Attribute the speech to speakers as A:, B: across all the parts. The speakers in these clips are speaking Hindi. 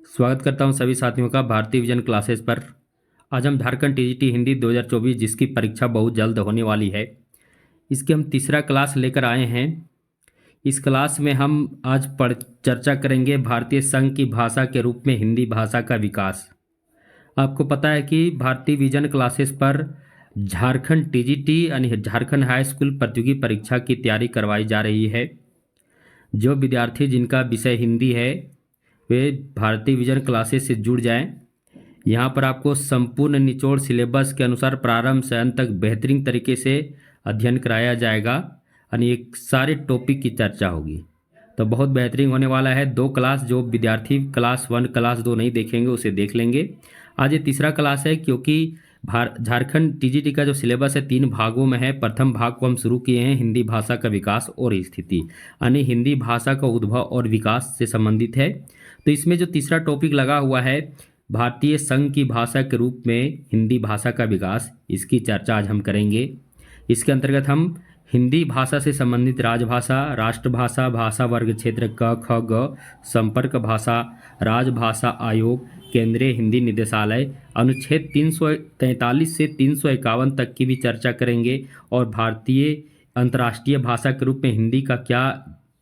A: स्वागत करता हूं सभी साथियों का भारतीय विजन क्लासेस पर। आज हम झारखंड टीजीटी हिंदी 2024 जिसकी परीक्षा बहुत जल्द होने वाली है, इसके हम तीसरा क्लास लेकर आए हैं। इस क्लास में हम आज चर्चा करेंगे भारतीय संघ की भाषा के रूप में हिंदी भाषा का विकास। आपको पता है कि भारतीय विजन क्लासेस पर झारखंड टीजीटी यानी झारखंड हाई स्कूल प्रतियोगी परीक्षा की तैयारी करवाई जा रही है। जो विद्यार्थी जिनका विषय हिंदी है वे भारतीय विजन क्लासेस से जुड़ जाएं। यहाँ पर आपको संपूर्ण निचोड़ सिलेबस के अनुसार प्रारंभ से अंत तक बेहतरीन तरीके से अध्ययन कराया जाएगा यानी एक सारे टॉपिक की चर्चा होगी, तो बहुत बेहतरीन होने वाला है। 2 क्लास जो विद्यार्थी क्लास 1 क्लास 2 नहीं देखेंगे उसे देख लेंगे। आज ये तीसरा क्लास है क्योंकि झारखंड टीजीटी का जो सिलेबस है 3 भागों में है। प्रथम भाग को हम शुरू किए हैं हिंदी भाषा का विकास और स्थिति, यानी हिंदी भाषा का उद्भव और विकास से संबंधित है। तो इसमें जो तीसरा टॉपिक लगा हुआ है भारतीय संघ की भाषा के रूप में हिंदी भाषा का विकास, इसकी चर्चा आज हम करेंगे। इसके अंतर्गत हम हिंदी भाषा से संबंधित राजभाषा, राष्ट्रभाषा, भाषा वर्ग क्षेत्र क ख ग, संपर्क भाषा, राजभाषा आयोग, केंद्रीय हिंदी निदेशालय, अनुच्छेद 343 से 351 तक की भी चर्चा करेंगे और भारतीय अंतर्राष्ट्रीय भाषा के रूप में हिंदी का क्या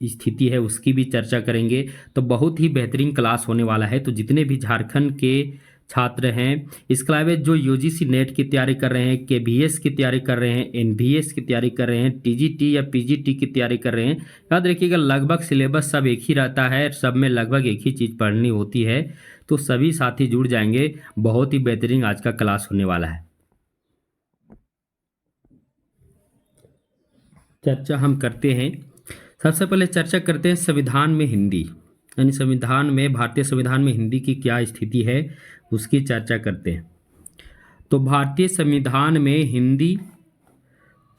A: स्थिति है उसकी भी चर्चा करेंगे। तो बहुत ही बेहतरीन क्लास होने वाला है। तो जितने भी झारखंड के छात्र हैं, इसके अलावा जो यूजीसी नेट की तैयारी कर रहे हैं, केबीएस की तैयारी कर रहे हैं, एनबीएस की तैयारी कर रहे हैं, टीजीटी या पीजीटी की तैयारी कर रहे हैं, याद रखिएगा लगभग सिलेबस सब एक ही रहता है, सब में लगभग एक ही चीज़ पढ़नी होती है। तो सभी साथी जुड़ जाएंगे, बहुत ही बेहतरीन आज का क्लास होने वाला है। चर्चा हम करते हैं। सबसे पहले चर्चा करते हैं संविधान में हिंदी, यानी संविधान में, भारतीय संविधान में हिंदी की क्या स्थिति है उसकी चर्चा करते हैं। तो भारतीय संविधान में हिंदी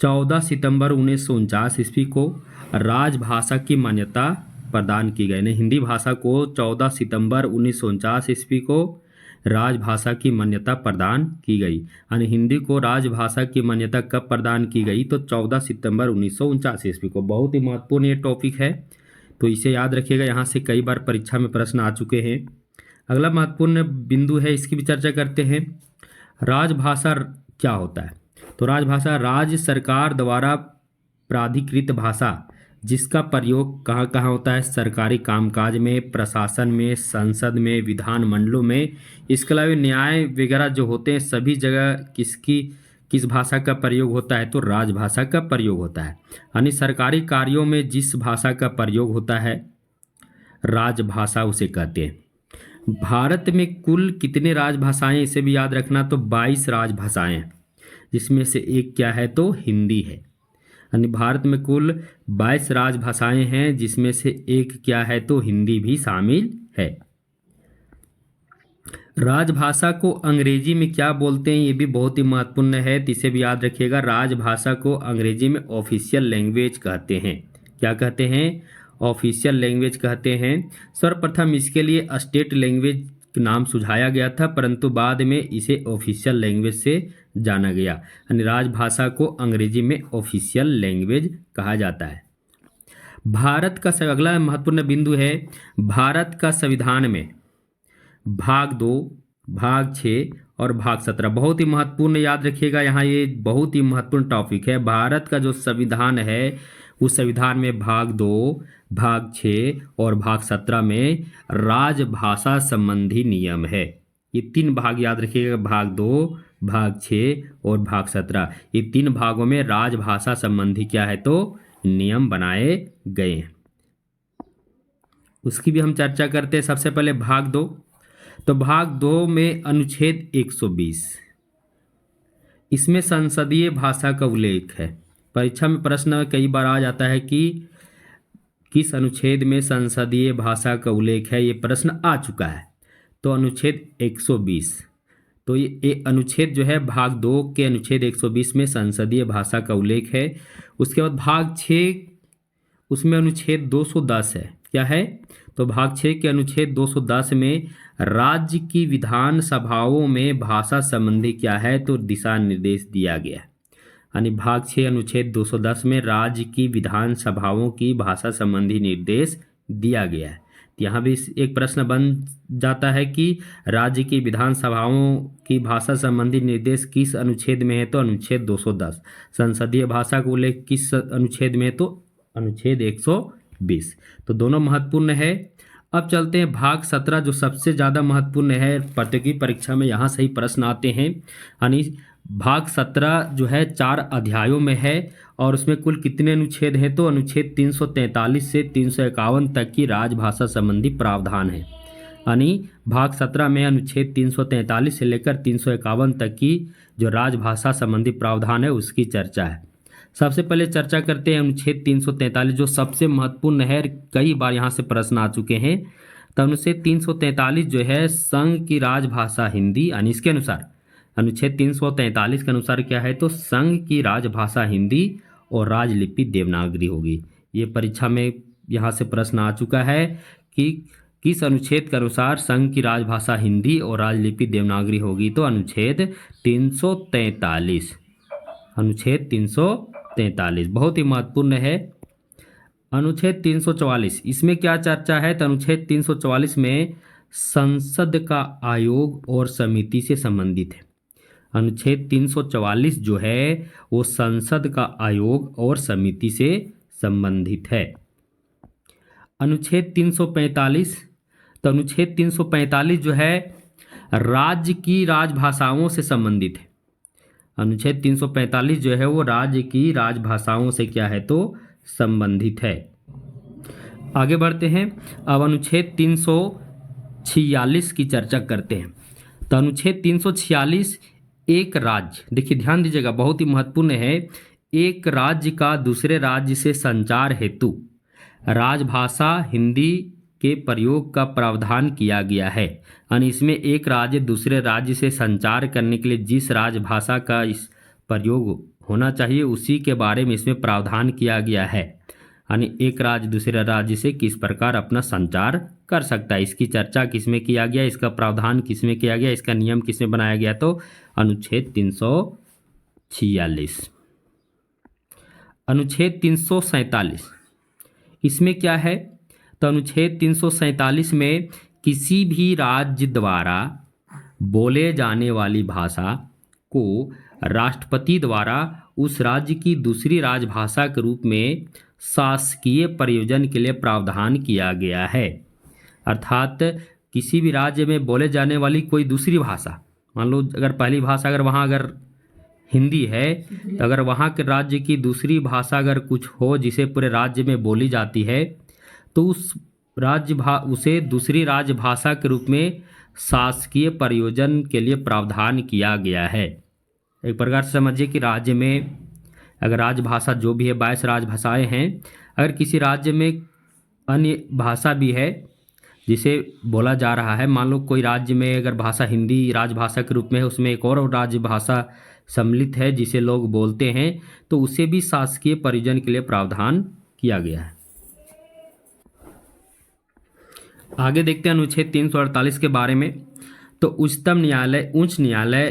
A: 14 सितंबर 1949 ईस्वी को राजभाषा की मान्यता प्रदान की गई। हिंदी भाषा को 14 सितंबर 1949 ईस्वी को राजभाषा की मान्यता प्रदान की गई। यानी हिंदी को राजभाषा की मान्यता कब प्रदान की गई? तो 14 सितंबर 1949 ईस्वी को। बहुत ही महत्वपूर्ण ये टॉपिक है, तो इसे याद रखिएगा, यहाँ से कई बार परीक्षा में प्रश्न आ चुके हैं। अगला महत्वपूर्ण बिंदु है, इसकी भी चर्चा करते हैं। राजभाषा क्या होता है? तो राजभाषा राज्य सरकार द्वारा प्राधिकृत भाषा जिसका प्रयोग कहाँ कहाँ होता है? सरकारी कामकाज में, प्रशासन में, संसद में, विधान मंडलों में। इसके अलावा न्याय वगैरह जो होते हैं सभी जगह किस भाषा का प्रयोग होता है? तो राजभाषा का प्रयोग होता है। यानी सरकारी कार्यों में जिस भाषा का प्रयोग होता है राजभाषा उसे कहते हैं। भारत में कुल कितने राजभाषाएं, इसे भी याद रखना, तो 22 राजभाषाएं, जिसमें से एक क्या है? तो हिंदी है। यानी भारत में कुल 22 राजभाषाएं हैं, जिसमें से एक क्या है? तो हिंदी भी शामिल है। राजभाषा को अंग्रेजी में क्या बोलते हैं? ये भी बहुत ही महत्वपूर्ण है, तो इसे भी याद रखिएगा। राजभाषा को अंग्रेजी में ऑफिशियल लैंग्वेज कहते हैं। क्या कहते हैं? ऑफिशियल लैंग्वेज कहते हैं। सर्वप्रथम इसके लिए स्टेट लैंग्वेज नाम सुझाया गया था, परंतु बाद में इसे ऑफिशियल लैंग्वेज से जाना गया। यानी राजभाषा को अंग्रेजी में ऑफिशियल लैंग्वेज कहा जाता है। भारत का अगला महत्वपूर्ण बिंदु है, भारत का संविधान में भाग 2, भाग 6 और भाग 17 बहुत ही महत्वपूर्ण, याद रखिएगा, यहाँ ये बहुत ही महत्वपूर्ण टॉपिक है। भारत का जो संविधान है उस संविधान में भाग 2, भाग 6 और भाग 17 में राजभाषा संबंधी नियम है। ये 3 भाग याद रखिएगा, भाग 2, भाग 6 और भाग 17। ये 3 भागों में राजभाषा संबंधी क्या है? तो नियम बनाए गए हैं। उसकी भी हम चर्चा करते हैं। सबसे पहले भाग 2, तो भाग 2 में अनुच्छेद 120, इसमें संसदीय भाषा का उल्लेख है। परीक्षा में प्रश्न कई बार आ जाता है कि किस अनुच्छेद में संसदीय भाषा का उल्लेख है, ये प्रश्न आ चुका है। तो अनुच्छेद 120, तो ये अनुच्छेद जो है भाग 2 के अनुच्छेद 120 में संसदीय भाषा का उल्लेख है। उसके बाद भाग 6, उसमें अनुच्छेद 210 है। क्या है? तो भाग 6 के अनुच्छेद 210 में राज्य की विधान सभाओं में भाषा संबंधी क्या है? तो दिशा निर्देश दिया गया है। यानी भाग 6 अनुच्छेद 210 में राज्य की विधान सभाओं की भाषा संबंधी निर्देश दिया गया है। यहाँ भी एक प्रश्न बन जाता है कि राज्य की विधानसभाओं की भाषा संबंधी निर्देश किस अनुच्छेद में है, तो अनुच्छेद 210। संसदीय भाषा का उल्लेख किस अनुच्छेद में है, तो अनुच्छेद 120। तो दोनों महत्वपूर्ण है। अब चलते हैं भाग 17 जो सबसे ज़्यादा महत्वपूर्ण है, प्रतियोगी परीक्षा में यहाँ से ही प्रश्न आते हैं। यानी भाग 17 जो है 4 अध्यायों में है और उसमें कुल कितने अनुच्छेद हैं, तो अनुच्छेद 343 से 351 तक की राजभाषा संबंधी प्रावधान है। यानी भाग 17 में अनुच्छेद 343 से लेकर 351 तक की जो राजभाषा संबंधी प्रावधान है उसकी चर्चा है। सबसे पहले चर्चा करते हैं अनुच्छेद 343 जो सबसे महत्वपूर्ण है, कई बार यहाँ से प्रश्न आ चुके हैं। तो अनुच्छेद 343 जो है संघ की राजभाषा हिंदी, यानी इसके अनुसार अनुच्छेद 343 के अनुसार क्या है, तो संघ की राजभाषा हिंदी और राजलिपि देवनागरी होगी। ये परीक्षा में यहाँ से प्रश्न आ चुका है कि किस अनुच्छेद के अनुसार संघ की राजभाषा हिंदी और राजलिपि देवनागरी होगी, तो अनुच्छेद 343। अनुच्छेद 343 बहुत ही महत्वपूर्ण है। अनुच्छेद 344 इसमें क्या चर्चा है, तो अनुच्छेद 344 में संसद का आयोग और समिति से संबंधित है। अनुच्छेद 344 जो है वो संसद का आयोग और समिति से संबंधित है। अनुच्छेद 345, तो अनुच्छेद 345 जो है राज्य की राजभाषाओं से संबंधित है। अनुच्छेद 345 जो है वो राज्य की राजभाषाओं से क्या है, तो संबंधित है। आगे बढ़ते हैं। अब अनुच्छेद 346 की चर्चा करते हैं। तो अनुच्छेद 346 एक राज्य, देखिए ध्यान दीजिएगा बहुत ही महत्वपूर्ण है, एक राज्य का दूसरे राज्य से संचार हेतु राजभाषा हिंदी के प्रयोग का प्रावधान किया गया है। यानी इसमें एक राज्य दूसरे राज्य से संचार करने के लिए जिस राजभाषा का इस प्रयोग होना चाहिए उसी के बारे में इसमें प्रावधान किया गया है। यानी एक राज्य दूसरे राज्य से किस प्रकार अपना संचार कर सकता है, इसकी चर्चा किसमें किया गया, इसका प्रावधान किसमें किया गया, इसका नियम किसमें बनाया गया, तो अनुच्छेद 346। अनुच्छेद 347 इसमें क्या है, तो अनुच्छेद 347 में किसी भी राज्य द्वारा बोले जाने वाली भाषा को राष्ट्रपति द्वारा उस राज्य की दूसरी राजभाषा के रूप में शासकीय प्रयोजन के लिए प्रावधान किया गया है। अर्थात किसी भी राज्य में बोले जाने वाली कोई दूसरी भाषा, मान लो अगर पहली भाषा अगर वहाँ अगर हिंदी है, तो अगर वहाँ के राज्य की दूसरी भाषा अगर कुछ हो जिसे पूरे राज्य में बोली जाती है, तो उस उसे दूसरी राजभाषा के रूप में शासकीय प्रयोजन के लिए प्रावधान किया गया है। एक प्रकार से समझिए कि राज्य में अगर राजभाषा जो भी है 22 राजभाषाएं हैं, अगर किसी राज्य में अन्य भाषा भी है जिसे बोला जा रहा है, मान लो कोई राज्य में अगर भाषा हिंदी राजभाषा के रूप में है, उसमें एक और राजभाषा सम्मिलित है जिसे लोग बोलते हैं, तो उसे भी शासकीय प्रयोजन के लिए प्रावधान किया गया है। आगे देखते हैं अनुच्छेद 348 के बारे में। तो उच्च न्यायालय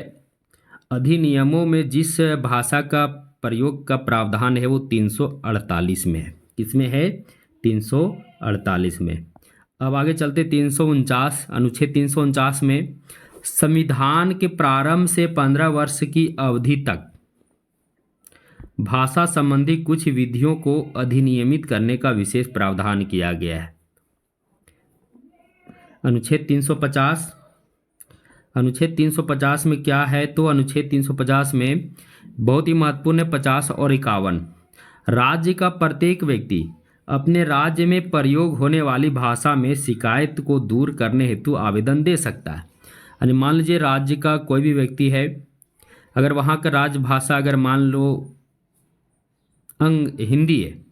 A: अधिनियमों में जिस भाषा का प्रयोग का प्रावधान है वो 348 में है। किसमें है, 348 में। अब आगे चलते 349। अनुच्छेद 349 में संविधान के प्रारंभ से 15 वर्ष की अवधि तक भाषा संबंधी कुछ विधियों को अधिनियमित करने का विशेष प्रावधान किया गया है। अनुच्छेद 350 में क्या है, तो अनुच्छेद 350 में बहुत ही महत्वपूर्ण है 50 और 51। राज्य का प्रत्येक व्यक्ति अपने राज्य में प्रयोग होने वाली भाषा में शिकायत को दूर करने हेतु आवेदन दे सकता है। यानी मान लीजिए राज्य का कोई भी व्यक्ति है, अगर वहाँ का राजभाषा अगर मान लो हिंदी है,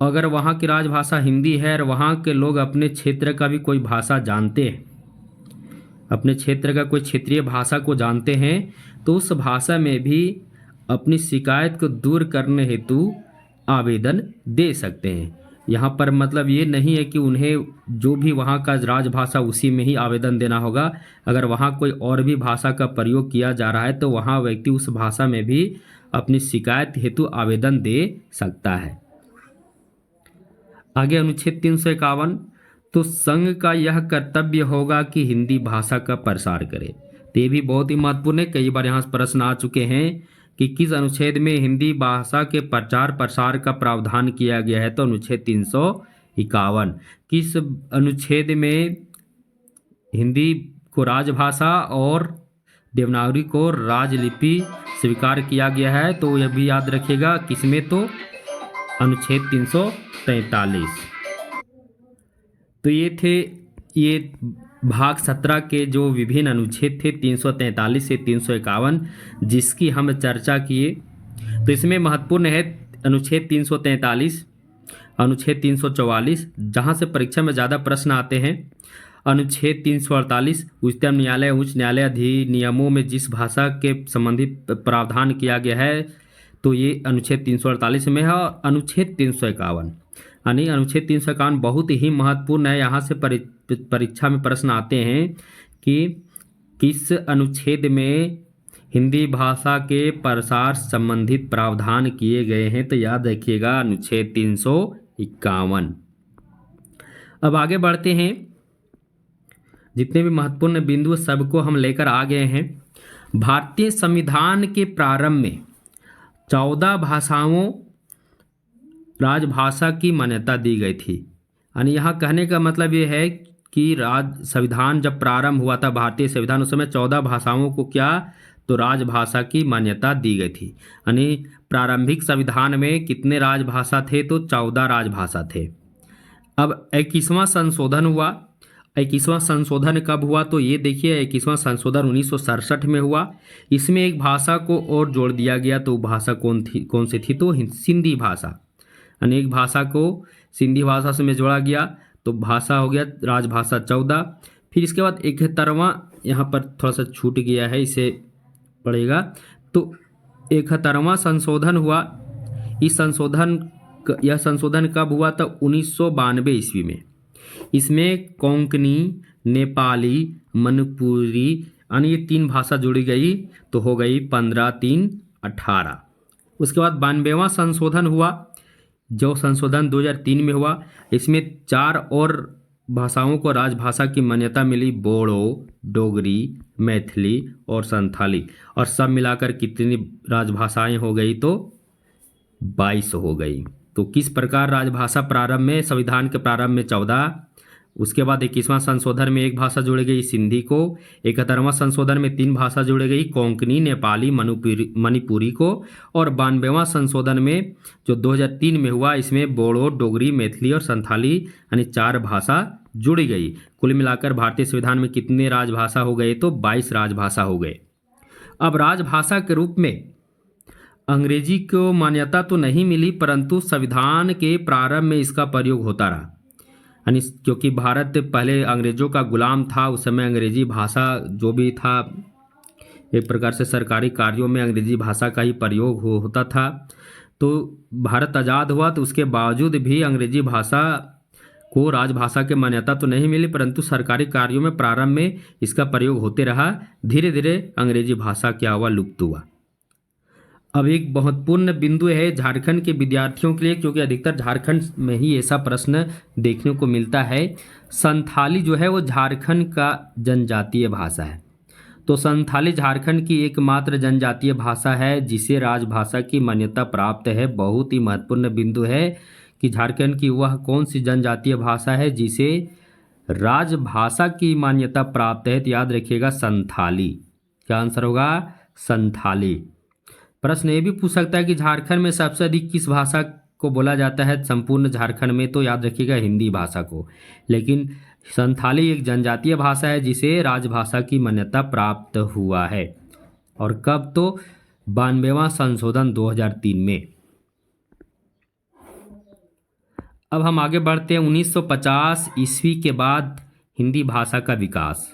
A: अगर वहाँ की राजभाषा हिंदी है और वहाँ के लोग अपने क्षेत्र का भी कोई भाषा जानते हैं, अपने क्षेत्र का कोई क्षेत्रीय भाषा को जानते हैं, तो उस भाषा में भी अपनी शिकायत को दूर करने हेतु आवेदन दे सकते हैं। यहाँ पर मतलब ये नहीं है कि उन्हें जो भी वहाँ का राजभाषा उसी में ही आवेदन देना होगा। अगर वहाँ कोई और भी भाषा का प्रयोग किया जा रहा है तो वहाँ व्यक्ति उस भाषा में भी अपनी शिकायत हेतु आवेदन दे सकता है। आगे अनुच्छेद 351। तो संघ का यह कर्तव्य होगा कि हिंदी भाषा का प्रसार करे। तो ये भी बहुत ही महत्वपूर्ण है, कई बार यहाँ प्रश्न आ चुके हैं कि किस अनुच्छेद में हिंदी भाषा के प्रचार प्रसार का प्रावधान किया गया है। तो अनुच्छेद 351। किस अनुच्छेद में हिंदी को राजभाषा और देवनागरी को राजलिपि स्वीकार किया गया है? तो यह भी याद रखिएगा, किसमें? तो अनुच्छेद 343। तो ये भाग 17 के जो विभिन्न अनुच्छेद थे 343 से 351 जिसकी हम चर्चा किए। तो इसमें महत्वपूर्ण है अनुच्छेद 343, अनुच्छेद 344 जहाँ से परीक्षा में ज़्यादा प्रश्न आते हैं, अनुच्छेद 348 उच्चतम न्यायालय उच्च न्यायालय अधिनियमों में जिस भाषा के संबंधित प्रावधान किया गया है तो ये अनुच्छेद 348 में है। और अनुच्छेद 351 यानी अनुच्छेद 351 बहुत ही महत्वपूर्ण है। यहाँ से परीक्षा में प्रश्न आते हैं कि किस अनुच्छेद में हिंदी भाषा के प्रसार संबंधित प्रावधान किए गए हैं? तो याद रखिएगा अनुच्छेद 351। अब आगे बढ़ते हैं, जितने भी महत्वपूर्ण बिंदु सबको हम लेकर आ गए हैं। भारतीय संविधान के प्रारंभ में 14 भाषाओं राजभाषा की मान्यता दी गई थी। यानी यहाँ कहने का मतलब ये है कि संविधान जब प्रारंभ हुआ था भारतीय संविधान, उस समय 14 भाषाओं को क्या तो राजभाषा की मान्यता दी गई थी। यानी प्रारंभिक संविधान में कितने राजभाषा थे? तो 14 राजभाषा थे। अब 21वां संशोधन हुआ। 21वां संशोधन कब हुआ? तो ये देखिए 21वां संशोधन 1967 में हुआ। इसमें एक भाषा को और जोड़ दिया गया। तो भाषा कौन सी थी? तो सिंधी भाषा। अनेक भाषा को सिंधी भाषा से में जोड़ा गया तो भाषा हो गया राजभाषा 14। फिर इसके बाद 71वां, यहाँ पर थोड़ा सा छूट गया है, इसे पढ़ेगा। तो 71वां संशोधन हुआ। यह संशोधन कब हुआ? तो 1992 ईस्वी में। इसमें कोंकणी, नेपाली, मणिपुरी यानी ये 3 भाषा जुड़ी गई तो हो गई 15-3-18। उसके बाद 92वां संशोधन हुआ, जो संशोधन 2003 में हुआ। इसमें 4 और भाषाओं को राजभाषा की मान्यता मिली, बोडो, डोगरी, मैथिली और संथाली। और सब मिलाकर कितनी राजभाषाएं हो गई? तो 22 हो गई। तो किस प्रकार राजभाषा प्रारंभ में, संविधान के प्रारंभ में 14, उसके बाद 21वां संशोधन में 1 भाषा जुड़ गई सिंधी को, 71वां संशोधन में 3 भाषा जुड़ गई कोंकणी, नेपाली, मणिपुरी को, और 92वां संशोधन में जो 2003 में हुआ इसमें बोडो, डोगरी, मैथिली और संथाली यानी 4 भाषा जुड़ी गई। कुल मिलाकर भारतीय संविधान में कितने राजभाषा हो गए? तो 22 राजभाषा हो गए। अब राजभाषा के रूप में अंग्रेजी को मान्यता तो नहीं मिली, परंतु संविधान के प्रारंभ में इसका प्रयोग होता रहा। यानी क्योंकि भारत पहले अंग्रेजों का गुलाम था, उस समय अंग्रेजी भाषा जो भी था एक प्रकार से सरकारी कार्यों में अंग्रेजी भाषा का ही प्रयोग होता था। तो भारत आज़ाद हुआ तो उसके बावजूद भी अंग्रेजी भाषा को राजभाषा की मान्यता तो नहीं मिली, परंतु सरकारी कार्यों में प्रारंभ में इसका प्रयोग होते रहा। धीरे धीरे अंग्रेजी भाषा क्या हुआ? लुप्त हुआ। अब एक महत्वपूर्ण बिंदु है झारखंड के विद्यार्थियों के लिए, क्योंकि अधिकतर झारखंड में ही ऐसा प्रश्न देखने को मिलता है। संथाली जो है वो झारखंड का जनजातीय भाषा है। तो संथाली झारखंड की एकमात्र जनजातीय भाषा है जिसे राजभाषा की मान्यता प्राप्त है। बहुत ही महत्वपूर्ण बिंदु है कि झारखंड की वह कौन सी जनजातीय भाषा है जिसे राजभाषा की मान्यता प्राप्त है? तो याद रखिएगा संथाली। क्या आंसर होगा? संथाली। प्रश्न ये भी पूछ सकता है कि झारखंड में सबसे अधिक किस भाषा को बोला जाता है संपूर्ण झारखंड में? तो याद रखिएगा हिंदी भाषा को। लेकिन संथाली एक जनजातीय भाषा है जिसे राजभाषा की मान्यता प्राप्त हुआ है। और कब? तो 92वां संशोधन 2003 में। अब हम आगे बढ़ते हैं 1950 ईस्वी के बाद हिंदी भाषा का विकास।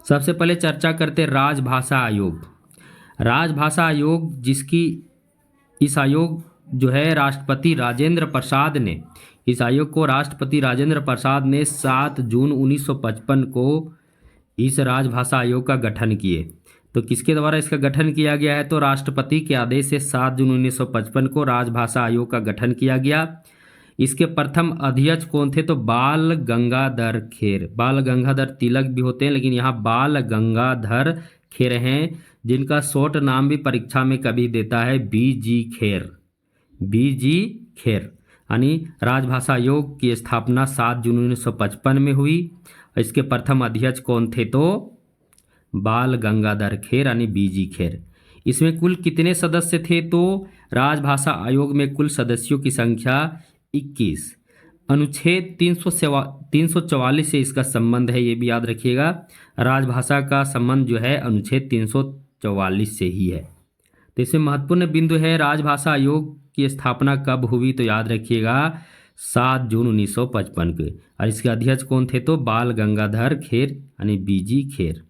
A: सबसे पहले चर्चा करते राजभाषा आयोग। राजभाषा आयोग इस आयोग जो है राष्ट्रपति राजेंद्र प्रसाद ने, इस आयोग को राष्ट्रपति राजेंद्र प्रसाद ने 7 जून 1955 को इस राजभाषा आयोग का गठन किए। तो किसके द्वारा इसका गठन किया गया है? तो राष्ट्रपति के आदेश से 7 जून 1955 को राजभाषा आयोग का गठन किया गया। इसके प्रथम अध्यक्ष कौन थे? तो बाल गंगाधर खेर। बाल गंगाधर तिलक भी होते हैं, लेकिन यहाँ बाल गंगाधर खेर हैं, जिनका शॉर्ट नाम भी परीक्षा में कभी देता है BG खेर। BG खेर। यानी राजभाषा आयोग की स्थापना 7 जून 1955 में हुई। इसके प्रथम अध्यक्ष कौन थे? तो बाल गंगाधर खेर यानी BG खेर। इसमें कुल कितने सदस्य थे? तो राजभाषा आयोग में कुल सदस्यों की संख्या 21। अनुच्छेद 344 से इसका संबंध है, ये भी याद रखिएगा। राजभाषा का संबंध जो है अनुच्छेद 344 से ही है। तो इसमें महत्वपूर्ण बिंदु है राजभाषा आयोग की स्थापना कब हुई? तो याद रखिएगा 7 जून 1955 के। और इसके अध्यक्ष कौन थे? तो बाल गंगाधर खेर यानी BG खेर।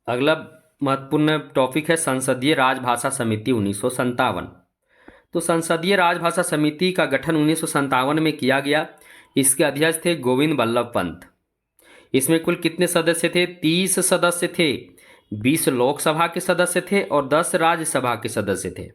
A: अगला महत्वपूर्ण टॉपिक है संसदीय राजभाषा समिति 1957। तो संसदीय राजभाषा समिति का गठन 1957 में किया गया। इसके अध्यक्ष थे गोविंद बल्लभ पंत। इसमें कुल कितने सदस्य थे? 30 सदस्य थे। 20 लोकसभा के सदस्य थे और 10 राज्यसभा के सदस्य थे।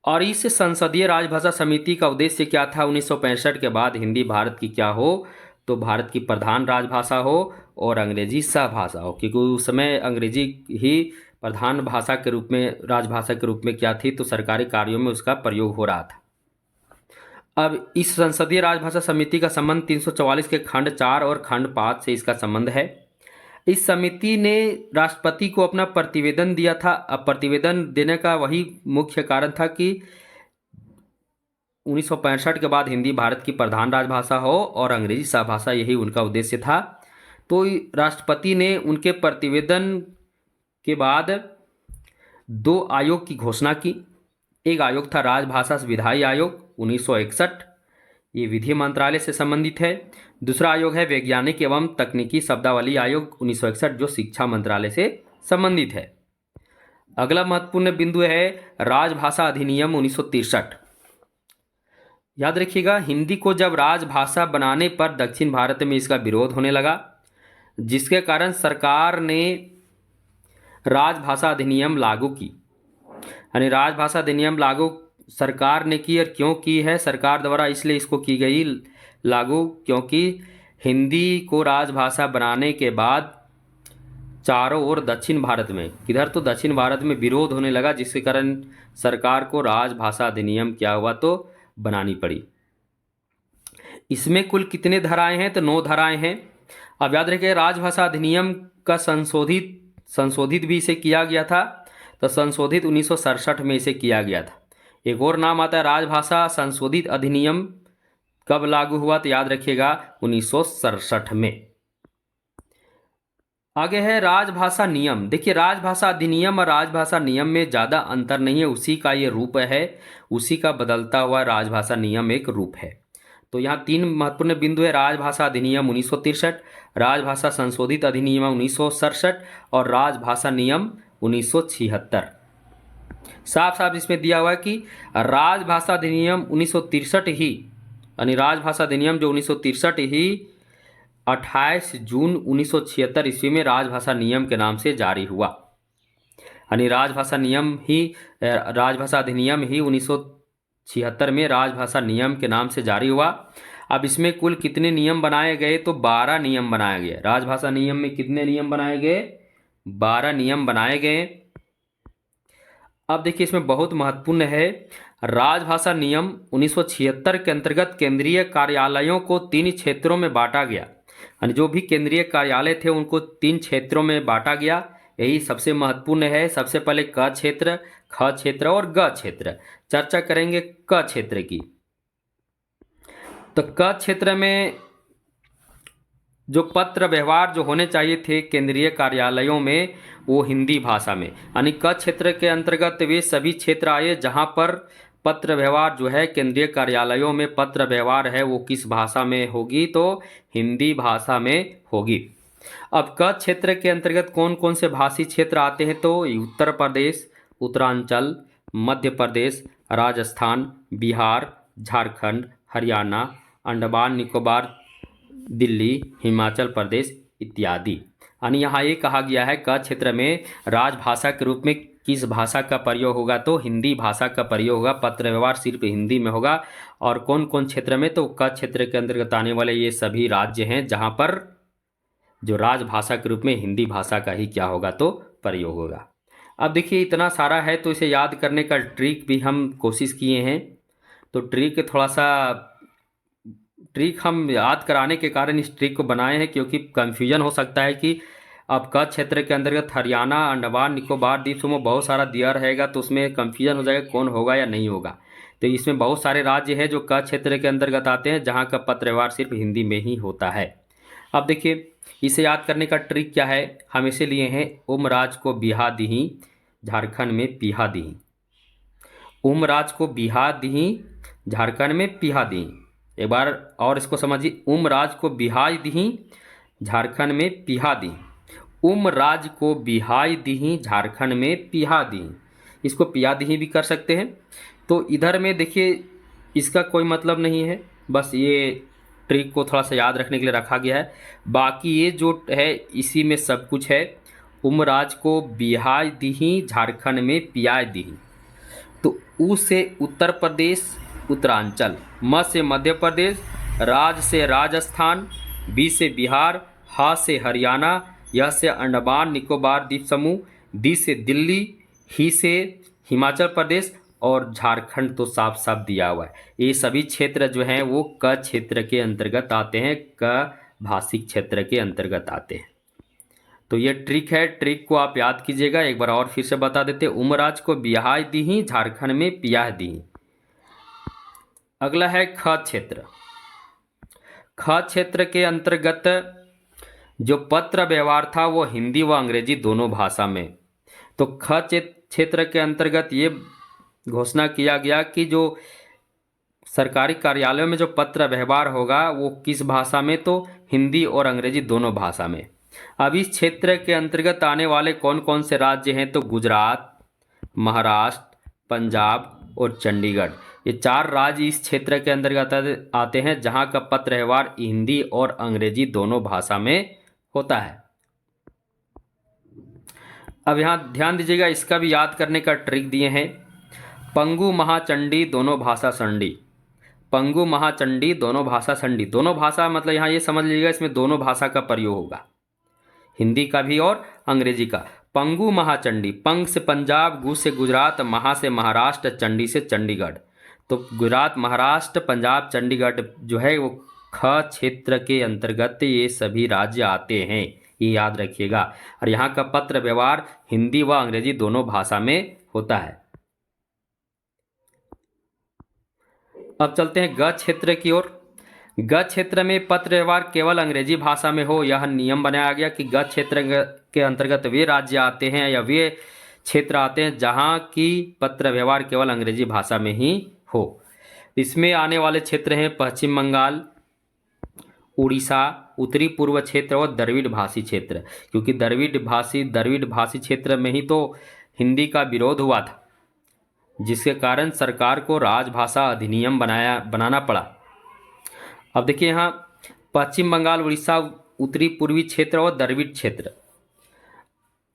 A: और इस संसदीय राजभाषा समिति का उद्देश्य क्या था? 1965 के बाद हिंदी भारत की क्या हो? तो भारत की प्रधान राजभाषा हो और अंग्रेजी सहभाषा हो, क्योंकि उस समय अंग्रेजी ही प्रधान भाषा के रूप में, राजभाषा के रूप में क्या थी, तो सरकारी कार्यों में उसका प्रयोग हो रहा था। अब इस संसदीय राजभाषा समिति का संबंध 344 के खंड 4 और खंड 5 से इसका संबंध है। इस समिति ने राष्ट्रपति को अपना प्रतिवेदन दिया था। अब प्रतिवेदन देने का वही मुख्य कारण था कि 1965 के बाद हिंदी भारत की प्रधान राजभाषा हो और अंग्रेजी सहभाषा, यही उनका उद्देश्य था। तो राष्ट्रपति ने उनके प्रतिवेदन के बाद 2 आयोग की घोषणा की। एक आयोग था राजभाषा विधायी आयोग 1961, ये विधि मंत्रालय से संबंधित है। दूसरा आयोग है वैज्ञानिक एवं तकनीकी शब्दावली आयोग 1961, जो शिक्षा मंत्रालय से संबंधित है। अगला महत्वपूर्ण बिंदु है राजभाषा अधिनियम 1963। याद रखिएगा, हिंदी को जब राजभाषा बनाने पर दक्षिण भारत में इसका विरोध होने लगा, जिसके कारण सरकार ने राजभाषा अधिनियम लागू की। यानी राजभाषा अधिनियम लागू सरकार ने की। और क्यों की है सरकार द्वारा? इसलिए इसको की गई लागू क्योंकि हिंदी को राजभाषा बनाने के बाद चारों ओर दक्षिण भारत में, किधर तो दक्षिण भारत में विरोध होने लगा, जिसके कारण सरकार को राजभाषा अधिनियम क्या हुआ? तो बनानी पड़ी। इसमें कुल कितने धाराएं हैं? तो 9 धाराएं हैं। अब याद रखिए, राजभाषा अधिनियम का संशोधित भी इसे किया गया था। तो संशोधित 1967 में इसे किया गया था। एक और नाम आता है राजभाषा संशोधित अधिनियम। कब लागू हुआ? तो याद रखिएगा 1967 में। आगे है राजभाषा नियम। देखिए, राजभाषा अधिनियम और राजभाषा नियम में ज़्यादा अंतर नहीं है, उसी का ये रूप है, उसी का बदलता हुआ राजभाषा नियम एक रूप है। तो यहाँ 3 महत्वपूर्ण बिंदु है, राजभाषा अधिनियम 1963, राजभाषा संशोधित अधिनियम 1967 और राजभाषा नियम 1976। साफ साफ इसमें दिया हुआ है कि राजभाषा अधिनियम 1963 ही, यानी राजभाषा अधिनियम जो 1963 ही 28 जून 1976 ईस्वी में राजभाषा नियम के नाम से जारी हुआ। यानी राजभाषा अधिनियम ही 1976 में राजभाषा नियम के नाम से जारी हुआ। अब इसमें कुल कितने नियम बनाए गए? तो 12 नियम बनाए गए। राजभाषा नियम में कितने नियम बनाए गए? 12 नियम बनाए गए। अब देखिए, इसमें बहुत महत्वपूर्ण है, राजभाषा नियम 1976 के अंतर्गत केंद्रीय कार्यालयों को 3 क्षेत्रों में बांटा गया। यानी जो भी केंद्रीय कार्यालय थे उनको 3 क्षेत्रों में बांटा गया। यही सबसे महत्वपूर्ण है। सबसे पहले क क्षेत्र, ख क्षेत्र और ग क्षेत्र। चर्चा करेंगे क क्षेत्र की। तो क क्षेत्र में जो पत्र व्यवहार जो होने चाहिए थे केंद्रीय कार्यालयों में, वो हिंदी भाषा में। यानी क क्षेत्र के अंतर्गत वे सभी क्षेत्र आए जहां पर पत्र व्यवहार जो है केंद्रीय कार्यालयों में पत्र व्यवहार है वो किस भाषा में होगी? तो हिंदी भाषा में होगी। अब क क्षेत्र के अंतर्गत कौन कौन से भाषी क्षेत्र आते हैं? तो उत्तर प्रदेश, उत्तरांचल, मध्य प्रदेश, राजस्थान, बिहार, झारखंड, हरियाणा, अंडमान निकोबार, दिल्ली, हिमाचल प्रदेश इत्यादि। यानी यहाँ ये कहा गया है क क्षेत्र में राजभाषा के रूप में किस भाषा का प्रयोग होगा, तो हिंदी भाषा का प्रयोग होगा। पत्र व्यवहार सिर्फ हिंदी में होगा। और कौन कौन क्षेत्र में, तो क क्षेत्र के अंतर्गत आने वाले ये सभी राज्य हैं जहां पर जो राजभाषा के रूप में हिंदी भाषा का ही क्या होगा, तो प्रयोग होगा। अब देखिए इतना सारा है, तो इसे याद करने का ट्रिक भी हम कोशिश किए हैं। तो ट्रिक हम याद कराने के कारण इस ट्रिक को बनाए हैं, क्योंकि कन्फ्यूजन हो सकता है कि अब कच्छ क्षेत्र के अंतर्गत हरियाणा, अंडमान निकोबार द्वीप समूह बहुत सारा दिया रहेगा, तो उसमें कन्फ्यूजन हो जाएगा कौन होगा या नहीं होगा। तो इसमें बहुत सारे राज्य हैं जो कच्छ क्षेत्र के अंतर्गत आते हैं, जहाँ का पत्र व्यवहार सिर्फ हिंदी में ही होता है। अब देखिए इसे याद करने का ट्रिक क्या है, हम इसे लिए हैं उमराज को बिहा दीही, झारखंड में पिहा दीही। उमराज को बिहा दीही, झारखंड में पिहा दीही। एक बार और इसको समझिए, उमराज को बिहाई दीही, झारखंड में पिहा दीही। उमराज को बिहाई दीही, झारखंड में पिहा दीही। इसको पिया दीही भी कर सकते हैं। तो इधर में देखिए इसका कोई मतलब नहीं है, बस ये ट्रिक को थोड़ा सा याद रखने के लिए रखा गया है। बाकी ये जो है इसी में सब कुछ है। उमराज को बिहाई दीही, झारखंड में पियाई दीही। तो उ से उत्तर प्रदेश उत्तरांचल, म से मध्य प्रदेश, राज से राजस्थान, बी से बिहार, ह से हरियाणा, य से अंडमान निकोबार द्वीप समूह, दी से दिल्ली, ही से हिमाचल प्रदेश, और झारखंड तो साफ साफ दिया हुआ है। ये सभी क्षेत्र जो हैं वो क क्षेत्र के अंतर्गत आते हैं, क भाषिक क्षेत्र के अंतर्गत आते हैं। तो ये ट्रिक है, ट्रिक को आप याद कीजिएगा। एक बार और फिर से बता देते, उमराज को बिहाई दीही, झारखंड में पियाह दीही। अगला है ख क्षेत्र। ख क्षेत्र के अंतर्गत जो पत्र व्यवहार था वो हिंदी व अंग्रेजी दोनों भाषा में। तो ख क्षेत्र के अंतर्गत ये घोषणा किया गया कि जो सरकारी कार्यालयों में जो पत्र व्यवहार होगा वो किस भाषा में, तो हिंदी और अंग्रेजी दोनों भाषा में। अब इस क्षेत्र के अंतर्गत आने वाले कौन कौन से राज्य हैं, तो गुजरात, महाराष्ट्र, पंजाब और चंडीगढ़, ये 4 राज्य इस क्षेत्र के अंतर्गत आते हैं जहां का पत्र व्यवहार हिंदी और अंग्रेजी दोनों भाषा में होता है। अब यहाँ ध्यान दीजिएगा, इसका भी याद करने का ट्रिक दिए हैं। पंगु महाचंडी दोनों भाषा संडी। पंगु महाचंडी दोनों भाषा संडी। दोनों भाषा मतलब यहाँ ये समझ लीजिएगा इसमें दोनों भाषा का प्रयोग होगा, हिंदी का भी और अंग्रेजी का। पंगु महाचंडी, पंग से पंजाब, गु से गुजरात, महा से महाराष्ट्र, चंडी से चंडीगढ़। तो गुजरात, महाराष्ट्र, पंजाब, चंडीगढ़ जो है वो ख क्षेत्र के अंतर्गत ये सभी राज्य आते हैं, ये याद रखिएगा। और यहाँ का पत्र व्यवहार हिंदी व अंग्रेजी दोनों भाषा में होता है। अब चलते हैं ग क्षेत्र की ओर। ग क्षेत्र में पत्र व्यवहार केवल अंग्रेजी भाषा में हो, यह नियम बनाया गया कि ग क्षेत्र के अंतर्गत वे राज्य आते हैं या वे क्षेत्र आते हैं जहां की पत्र व्यवहार केवल अंग्रेजी भाषा में ही हो। इसमें आने वाले क्षेत्र हैं पश्चिम बंगाल, उड़ीसा, उत्तरी पूर्व क्षेत्र और द्रविड़ भाषी क्षेत्र। क्योंकि द्रविड़ भाषी क्षेत्र में ही तो हिंदी का विरोध हुआ था, जिसके कारण सरकार को राजभाषा अधिनियम बनाना पड़ा। अब देखिए यहाँ पश्चिम बंगाल, उड़ीसा, उत्तरी पूर्वी क्षेत्र और द्रविड़ क्षेत्र,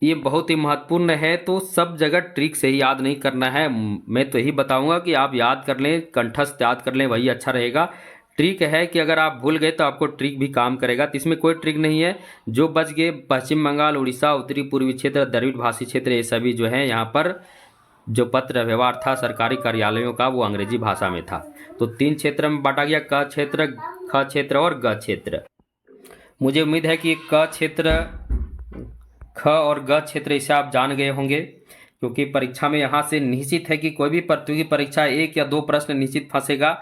A: ये बहुत ही महत्वपूर्ण है। तो सब जगह ट्रिक से ही याद नहीं करना है, मैं तो यही बताऊंगा कि आप याद कर लें, कंठस्थ याद कर लें, वही अच्छा रहेगा। ट्रिक है कि अगर आप भूल गए तो आपको ट्रिक भी काम करेगा, तो इसमें कोई ट्रिक नहीं है। जो बच गए पश्चिम बंगाल, उड़ीसा, उत्तरी पूर्वी क्षेत्र, द्रविड़ भाषी क्षेत्र, ये सभी जो है यहाँ पर जो पत्र व्यवहार था सरकारी कार्यालयों का वो अंग्रेजी भाषा में था। तो 3 क्षेत्र में बांटा गया, क क्षेत्र, ख क्षेत्र और ग क्षेत्र। मुझे उम्मीद है कि क क्षेत्र, ख और ग क्षेत्र इसे आप जान गए होंगे, क्योंकि परीक्षा में यहाँ से निश्चित है कि कोई भी प्रतियोगी परीक्षा 1 या 2 प्रश्न निश्चित फंसेगा,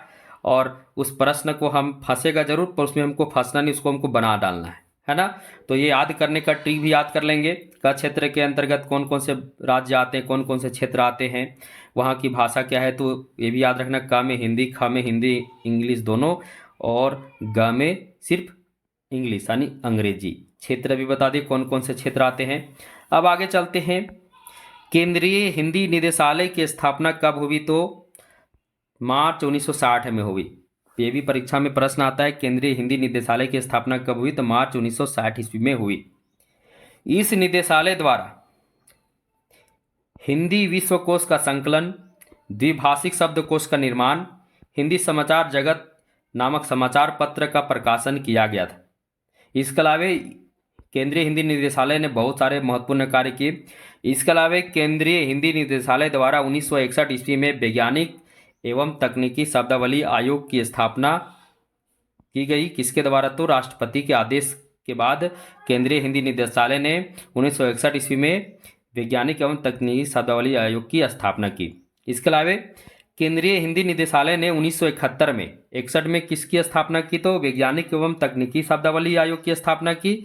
A: और उस प्रश्न को हम फंसेगा जरूर, पर उसमें हमको फंसना नहीं, उसको हमको बना डालना है ना। तो ये याद करने का ट्रिक भी याद कर लेंगे। क क्षेत्र के अंतर्गत कौन कौन से राज्य आते हैं, कौन कौन से क्षेत्र आते हैं, वहाँ की भाषा क्या है, तो ये भी याद रखना। क में हिंदी, ख में हिंदी इंग्लिश दोनों, और ग में सिर्फ इंग्लिश यानी अंग्रेजी। क्षेत्र भी बता दिए कौन कौन से क्षेत्र आते हैं। अब आगे चलते हैं। केंद्रीय हिंदी निदेशालय की स्थापना कब हुई, तो मार्च 1960 में हुई। ये भी परीक्षा में प्रश्न आता है, केंद्रीय हिंदी निदेशालय की स्थापना कब हुई, तो मार्च 1960 ईस्वी में हुई। इस निदेशालय द्वारा हिंदी विश्वकोश का संकलन, द्विभाषिक शब्दकोश का निर्माण, हिंदी समाचार जगत नामक समाचार पत्र का प्रकाशन किया गया था। इसके अलावा केंद्रीय हिंदी निदेशालय ने बहुत सारे महत्वपूर्ण कार्य किए। इसके अलावा केंद्रीय हिंदी निदेशालय द्वारा 1961 ईस्वी में वैज्ञानिक एवं तकनीकी शब्दावली आयोग की स्थापना की गई। किसके द्वारा? तो राष्ट्रपति के आदेश के बाद केंद्रीय हिंदी निदेशालय ने 1961 ईस्वी में वैज्ञानिक एवं तकनीकी शब्दावली आयोग की स्थापना की। इसके अलावा केंद्रीय हिंदी निदेशालय ने 1971 में 61 में किसकी स्थापना की? तो वैज्ञानिक एवं तकनीकी शब्दावली आयोग की स्थापना की।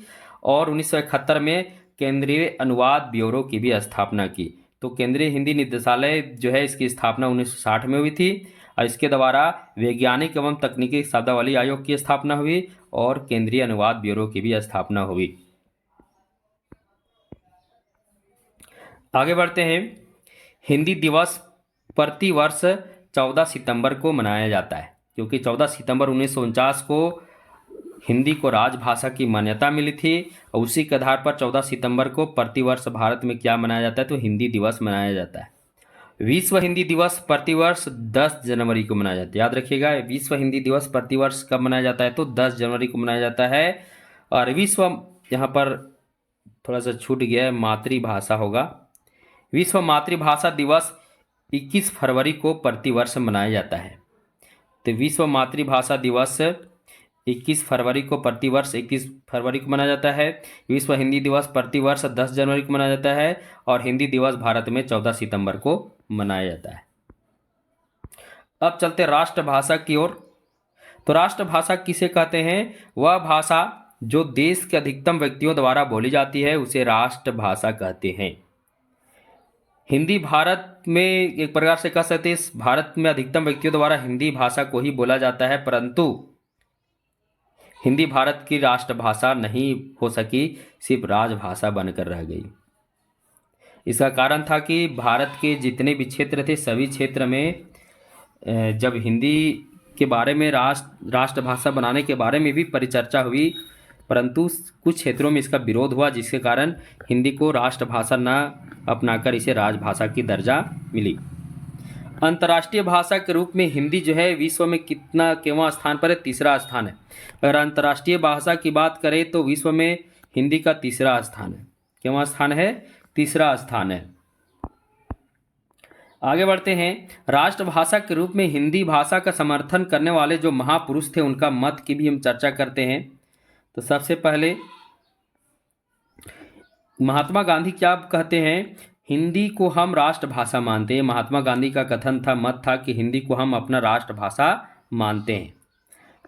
A: और 1971 में केंद्रीय अनुवाद ब्यूरो की भी स्थापना की। तो केंद्रीय हिंदी निदेशालय जो है इसकी स्थापना 1960 में हुई थी और इसके द्वारा वैज्ञानिक एवं तकनीकी शब्दावली आयोग की स्थापना हुई और केंद्रीय अनुवाद ब्यूरो की भी स्थापना हुई। आगे बढ़ते हैं। हिंदी दिवस प्रतिवर्ष 14 सितंबर को मनाया जाता है, क्योंकि 14 सितंबर 1949 को हिंदी को राजभाषा की मान्यता मिली थी और उसी के आधार पर 14 सितंबर को प्रतिवर्ष भारत में क्या मनाया जाता है? तो हिंदी दिवस मनाया जाता है। विश्व हिंदी दिवस प्रतिवर्ष 10 जनवरी को मनाया जाता है। याद रखिएगा, विश्व हिंदी दिवस प्रतिवर्ष कब मनाया जाता है? तो 10 जनवरी को मनाया जाता है। और विश्व, यहाँ पर थोड़ा सा छूट गया है, मातृभाषा होगा। विश्व मातृभाषा दिवस 21 फरवरी को प्रतिवर्ष मनाया जाता है। तो विश्व मातृभाषा दिवस 21 फरवरी को प्रतिवर्ष 21 फरवरी को मनाया जाता है। विश्व हिंदी दिवस प्रतिवर्ष 10 जनवरी को मनाया जाता है और हिंदी दिवस भारत में 14 सितंबर को मनाया जाता है। अब चलते राष्ट्रभाषा की ओर। तो राष्ट्रभाषा किसे कहते हैं? वह भाषा जो देश के अधिकतम व्यक्तियों द्वारा बोली जाती है उसे राष्ट्रभाषा कहते हैं। हिंदी भारत में एक प्रकार से कह सकते हैं भारत में अधिकतम व्यक्तियों द्वारा हिंदी भाषा को ही बोला जाता है, परंतु हिंदी भारत की राष्ट्रभाषा नहीं हो सकी, सिर्फ राजभाषा बनकर रह गई। इसका कारण था कि भारत के जितने भी क्षेत्र थे सभी क्षेत्र में जब हिंदी के बारे में राष्ट्रभाषा बनाने के बारे में भी परिचर्चा हुई, परंतु कुछ क्षेत्रों में इसका विरोध हुआ, जिसके कारण हिंदी को राष्ट्रभाषा न अपनाकर इसे राजभाषा की दर्जा मिली। अंतर्राष्ट्रीय भाषा के रूप में हिंदी जो है विश्व में केवां स्थान पर है? तीसरा स्थान है। अगर अंतर्राष्ट्रीय भाषा की बात करें तो विश्व में हिंदी का तीसरा स्थान है। केवां स्थान है? तीसरा स्थान है। आगे बढ़ते हैं। राष्ट्रभाषा के रूप में हिंदी भाषा का समर्थन करने वाले जो महापुरुष थे उनका मत की भी हम चर्चा करते हैं। तो सबसे पहले महात्मा गांधी क्या कहते हैं? हिंदी को हम राष्ट्रभाषा मानते हैं। महात्मा गांधी का कथन था, मत था कि हिंदी को हम अपना राष्ट्रभाषा मानते हैं।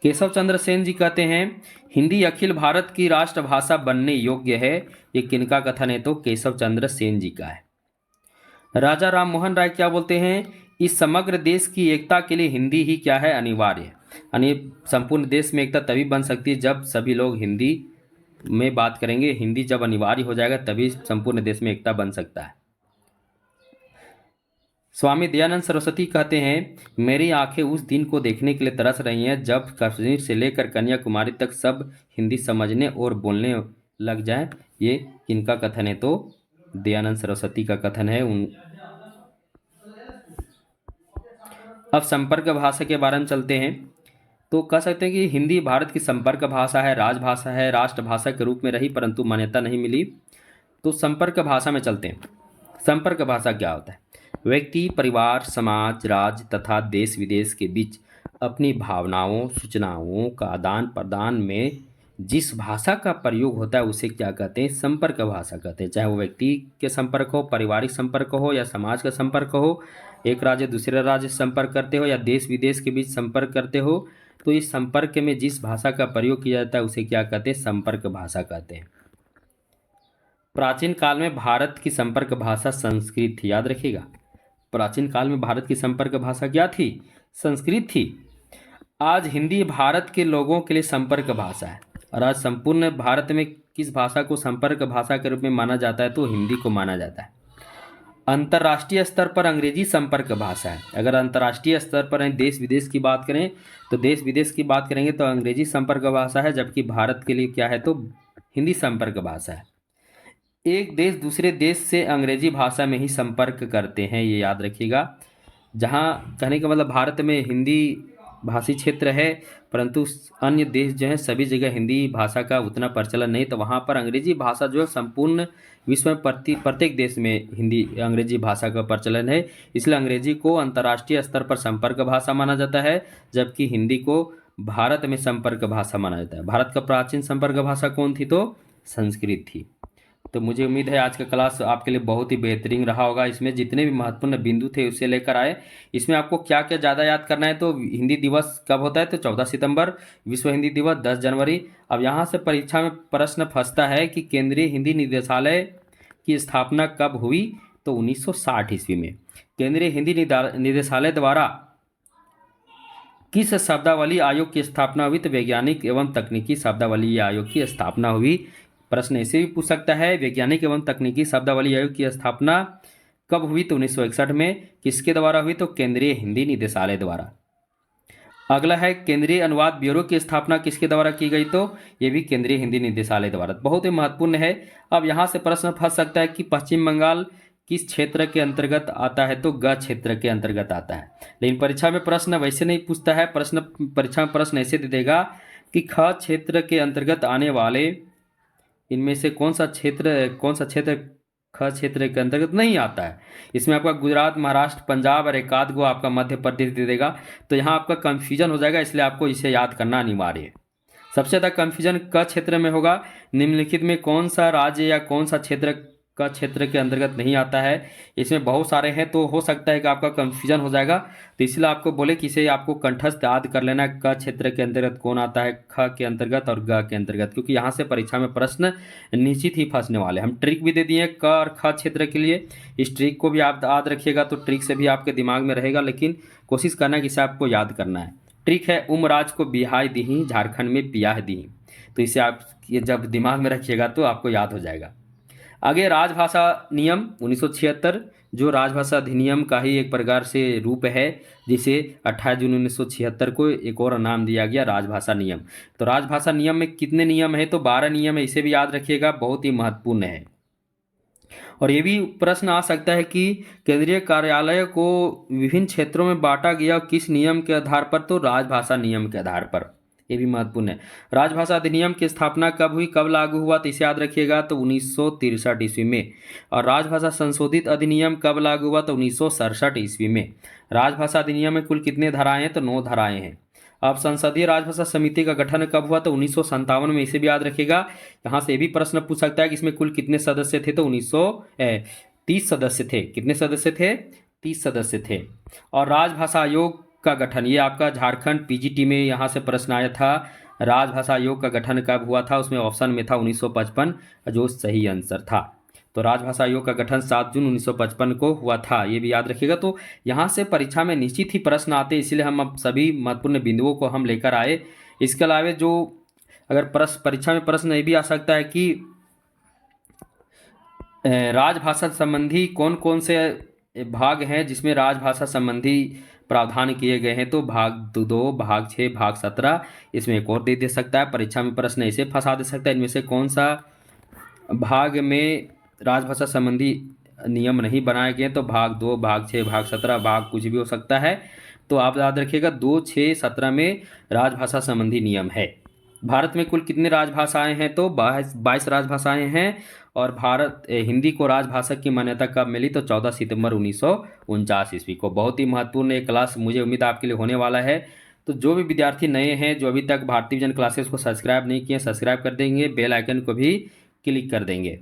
A: केशव चंद्र सेन जी कहते हैं हिंदी अखिल भारत की राष्ट्रभाषा बनने योग्य है। ये किनका कथन है? तो केशव चंद्र सेन जी का है। राजा राम मोहन राय क्या बोलते हैं? इस समग्र देश की एकता के लिए हिंदी ही क्या है? अनिवार्य। यानी संपूर्ण देश में एकता तभी बन सकती है जब सभी लोग हिंदी में बात करेंगे। हिंदी जब अनिवार्य हो जाएगा तभी संपूर्ण देश में एकता बन सकता है। स्वामी दयानंद सरस्वती कहते हैं मेरी आंखें उस दिन को देखने के लिए तरस रही हैं जब कश्मीर से लेकर कन्याकुमारी तक सब हिंदी समझने और बोलने लग जाएं। ये किनका कथन है? तो दयानंद सरस्वती का कथन है। अब संपर्क भाषा के बारे में चलते हैं। तो कह सकते हैं कि हिंदी भारत की संपर्क भाषा है, राजभाषा है, राष्ट्रभाषा के रूप में रही परंतु मान्यता नहीं मिली। तो संपर्क भाषा में चलते हैं। संपर्क भाषा क्या होता है? व्यक्ति, परिवार, समाज, राज्य तथा देश विदेश के बीच अपनी भावनाओं, सूचनाओं का आदान प्रदान में जिस भाषा का प्रयोग होता है उसे क्या कहते हैं? संपर्क भाषा कहते हैं। चाहे वो व्यक्ति के संपर्क हो, पारिवारिक संपर्क हो या समाज का संपर्क हो, एक राज्य दूसरे राज्य से संपर्क करते हो या देश विदेश के बीच संपर्क करते हो, तो इस संपर्क में जिस भाषा का प्रयोग किया जाता है उसे क्या कहते हैं? संपर्क भाषा कहते हैं। प्राचीन काल में भारत की संपर्क भाषा संस्कृत थी। याद रखिएगा, प्राचीन काल में भारत की संपर्क भाषा क्या थी? संस्कृत थी। आज हिंदी भारत के लोगों के लिए संपर्क भाषा है और आज संपूर्ण भारत में किस भाषा को संपर्क भाषा के रूप में माना जाता है? तो हिंदी को माना जाता है। अंतर्राष्ट्रीय स्तर पर अंग्रेजी संपर्क भाषा है। अगर अंतर्राष्ट्रीय स्तर पर देश विदेश की बात करें तो देश विदेश की बात करेंगे तो अंग्रेजी संपर्क भाषा है, जबकि भारत के लिए क्या है? तो हिंदी संपर्क भाषा है। एक देश दूसरे देश से अंग्रेजी भाषा में ही संपर्क करते हैं, ये याद रखिएगा। जहाँ कहने का मतलब भारत में हिंदी भाषी क्षेत्र है, परंतु अन्य देश जो हैं सभी जगह हिंदी भाषा का उतना प्रचलन नहीं, तो वहाँ पर अंग्रेजी भाषा जो है संपूर्ण विश्व में प्रत्येक देश में हिंदी अंग्रेजी भाषा का प्रचलन है। इसलिए अंग्रेजी को अंतर्राष्ट्रीय स्तर पर संपर्क भाषा माना जाता है, जबकि हिंदी को भारत में संपर्क भाषा माना जाता है। भारत का प्राचीन संपर्क भाषा कौन थी? तो संस्कृत थी। तो मुझे उम्मीद है आज का क्लास आपके लिए बहुत ही बेहतरीन रहा होगा। इसमें जितने भी महत्वपूर्ण बिंदु थे उससे लेकर आए। इसमें आपको क्या क्या ज़्यादा याद करना है, तो हिंदी दिवस कब होता है? तो 14 सितंबर। विश्व हिंदी दिवस 10 जनवरी। अब यहाँ से परीक्षा में प्रश्न फंसता है कि केंद्रीय हिंदी निदेशालय की स्थापना कब हुई? तो 1960 ईस्वी में। केंद्रीय हिंदी निदेशालय द्वारा किस शब्दावली आयोग की स्थापना हुई? तो वैज्ञानिक एवं तकनीकी शब्दावली आयोग की स्थापना हुई। प्रश्न ऐसे भी पूछ सकता है, वैज्ञानिक एवं तकनीकी शब्दावली आयोग की स्थापना कब हुई? तो 1961 में। किसके द्वारा हुई? तो केंद्रीय हिंदी निदेशालय द्वारा। अगला है केंद्रीय अनुवाद ब्यूरो की स्थापना किसके द्वारा की गई? तो ये भी केंद्रीय हिंदी निदेशालय द्वारा। बहुत ही महत्वपूर्ण है। अब यहाँ से प्रश्न फंस सकता है कि पश्चिम बंगाल किस क्षेत्र के अंतर्गत आता है? तो ग क्षेत्र के अंतर्गत आता है। लेकिन परीक्षा में प्रश्न वैसे नहीं पूछता है। परीक्षा में प्रश्न ऐसे दे देगा कि ख क्षेत्र के अंतर्गत आने वाले इनमें से कौन सा क्षेत्र ख क्षेत्र के अंतर्गत नहीं आता है। इसमें आपका गुजरात, महाराष्ट्र, पंजाब और एक आध गो आपका मध्य प्रदेश दे देगा। तो यहाँ आपका कंफ्यूजन हो जाएगा, इसलिए आपको इसे याद करना अनिवार्य है। सबसे ज़्यादा कंफ्यूजन क क्षेत्र में होगा। निम्नलिखित में कौन सा राज्य या कौन सा क्षेत्र का क्षेत्र के अंतर्गत नहीं आता है? इसमें बहुत सारे हैं, तो हो सकता है कि आपका कंफ्यूजन हो जाएगा। तो इसलिए आपको बोले कि इसे आपको कंठस्थ याद कर लेना, क क्षेत्र के अंतर्गत कौन आता है, ख के अंतर्गत और ग के अंतर्गत, क्योंकि यहाँ से परीक्षा में प्रश्न निश्चित ही फंसने वाले। हम ट्रिक भी दे दिए क और ख क्षेत्र के लिए। इस ट्रिक को भी आप याद रखिएगा, तो ट्रिक से भी आपके दिमाग में रहेगा, लेकिन कोशिश करना कि इसे आपको याद करना है। ट्रिक है उमराज को बिहाय दीही, झारखंड में पियाह दीही। तो इसे आप ये जब दिमाग में रखिएगा तो आपको याद हो जाएगा। आगे राजभाषा नियम 1976, जो राजभाषा अधिनियम का ही एक प्रकार से रूप है, जिसे 28 जून 1976 को एक और नाम दिया गया राजभाषा नियम। तो राजभाषा नियम में कितने नियम है? तो 12 नियम है। इसे भी याद रखिएगा, बहुत ही महत्वपूर्ण है। और ये भी प्रश्न आ सकता है कि केंद्रीय कार्यालय को विभिन्न क्षेत्रों में बांटा गया किस नियम के आधार पर? तो राजभाषा नियम के आधार पर। ये भी महत्वपूर्ण है। राजभाषा अधिनियम की स्थापना कब हुई, कब लागू हुआ? तो इसे याद रखिएगा, तो 1963 ईस्वी में। और राजभाषा संशोधित अधिनियम कब लागू हुआ? तो 1967 ईस्वी में। राजभाषा अधिनियम में कुल कितने धाराएं हैं? तो 9 धाराएं हैं। अब संसदीय राजभाषा समिति का गठन कब हुआ? तो 1957 में। इसे भी याद रखिएगा। यहाँ से भी प्रश्न पूछ सकता है कि इसमें कुल कितने सदस्य थे? तो 30 सदस्य थे। कितने सदस्य थे? 30 सदस्य थे। और राजभाषा आयोग का गठन, ये आपका झारखंड पीजीटी में यहाँ से प्रश्न आया था। राजभाषा आयोग का गठन कब हुआ था? उसमें ऑप्शन में था 1955, जो सही आंसर था। तो राजभाषा आयोग का गठन 7 जून 1955 को हुआ था, ये भी याद रखिएगा। तो यहाँ से परीक्षा में निश्चित ही प्रश्न आते, इसलिए हम अब सभी महत्वपूर्ण बिंदुओं को हम लेकर आए। इसके अलावा जो अगर परीक्षा में प्रश्न ये भी आ सकता है कि राजभाषा संबंधी कौन कौन से भाग हैं जिसमें राजभाषा संबंधी प्रावधान किए गए हैं? तो भाग 2, भाग 6, भाग 17। इसमें एक और दे सकता है। परीक्षा में प्रश्न ऐसे फंसा दे सकता है, इनमें से कौन सा भाग में राजभाषा संबंधी नियम नहीं बनाए गए? तो भाग 2, भाग 6, भाग 17, भाग कुछ भी हो सकता है। तो आप याद रखिएगा 2, 6, 17 में राजभाषा संबंधी नियम है। भारत में कुल कितने राजभाषाएं हैं? तो 22 राजभाषाएं हैं। और हिंदी को राजभाषा की मान्यता कब मिली? तो 14 सितंबर 1949 ईस्वी को। बहुत ही महत्वपूर्ण एक क्लास मुझे उम्मीद आपके लिए होने वाला है। तो जो भी विद्यार्थी नए हैं, जो अभी तक भारतीय विजन क्लासेस को सब्सक्राइब नहीं किए, सब्सक्राइब कर देंगे, बेल आइकन को भी क्लिक कर देंगे।